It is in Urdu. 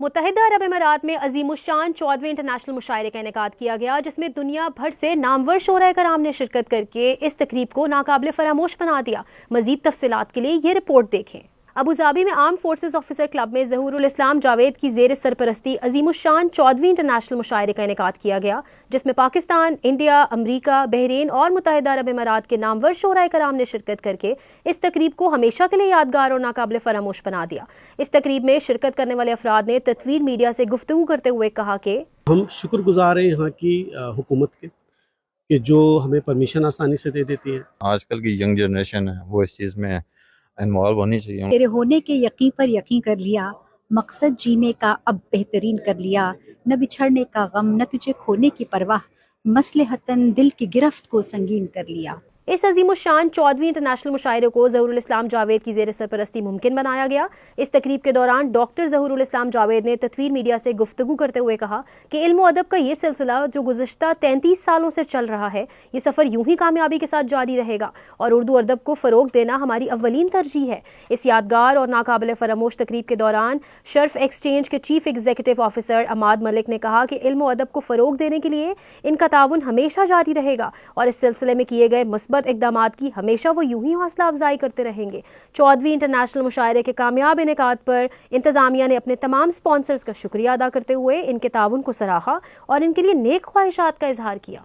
متحدہ عرب امارات میں عظیم الشان 14ویں انٹرنیشنل مشاعرے کا انعقاد کیا گیا، جس میں دنیا بھر سے نامور شعراء کرام نے شرکت کر کے اس تقریب کو ناقابل فراموش بنا دیا۔ مزید تفصیلات کے لیے یہ رپورٹ دیکھیں۔ ابوظہبی میں آرم فورسز آفیسر کلب میں ظہور الاسلام جاوید کی زیر سرپرستی عظیم الشان 14ویں انٹرنیشنل مشاعرے کا انعقاد کیا گیا، جس میں پاکستان، انڈیا، امریکہ، بحرین اور متحدہ عرب امارات کے نامور شعراء کرام نے شرکت کر کے اس تقریب کو ہمیشہ کے لیے یادگار اور ناقابل فراموش بنا دیا۔ اس تقریب میں شرکت کرنے والے افراد نے تطویر میڈیا سے گفتگو کرتے ہوئے کہا کہ ہم شکر گزار ہیں یہاں کی حکومت کے کہ جو ہمیں پرمیشن آسانی سے دے دیتی ہے۔ آج کل کی ینگ جنریشن ہے وہ اس چیز میں انوالو ہونی چاہیے۔ تیرے ہونے کے یقین پر یقین کر لیا، مقصد جینے کا اب بہترین کر لیا، نہ بچھڑنے کا غم نہ تجھے کھونے کی پرواہ، مصلحتاً دل کی گرفت کو سنگین کر لیا۔ اس عظیم الشان 14ویں انٹرنیشنل مشاعرے کو ظہور الاسلام جاوید کی زیر سرپرستی ممکن بنایا گیا۔ اس تقریب کے دوران ڈاکٹر ظہور الاسلام جاوید نے تطویر میڈیا سے گفتگو کرتے ہوئے کہا کہ علم و ادب کا یہ سلسلہ جو گزشتہ 33 سالوں سے چل رہا ہے، یہ سفر یوں ہی کامیابی کے ساتھ جاری رہے گا اور اردو ادب کو فروغ دینا ہماری اولین ترجیح ہے۔ اس یادگار اور ناقابل فراموش تقریب کے دوران شرف ایکسچینج کے چیف ایگزیکٹو آفیسر عماد ملک نے کہا کہ علم و ادب کو فروغ دینے کے لیے ان کا تعاون ہمیشہ جاری رہے گا اور اس سلسلے میں کیے گئے مثبت اقدامات کی ہمیشہ وہ یوں ہی حوصلہ افزائی کرتے رہیں گے۔ 14ویں انٹرنیشنل مشاعرے کے کامیاب انعقاد پر انتظامیہ نے اپنے تمام سپانسرز کا شکریہ ادا کرتے ہوئے ان کے تعاون کو سراہا اور ان کے لیے نیک خواہشات کا اظہار کیا۔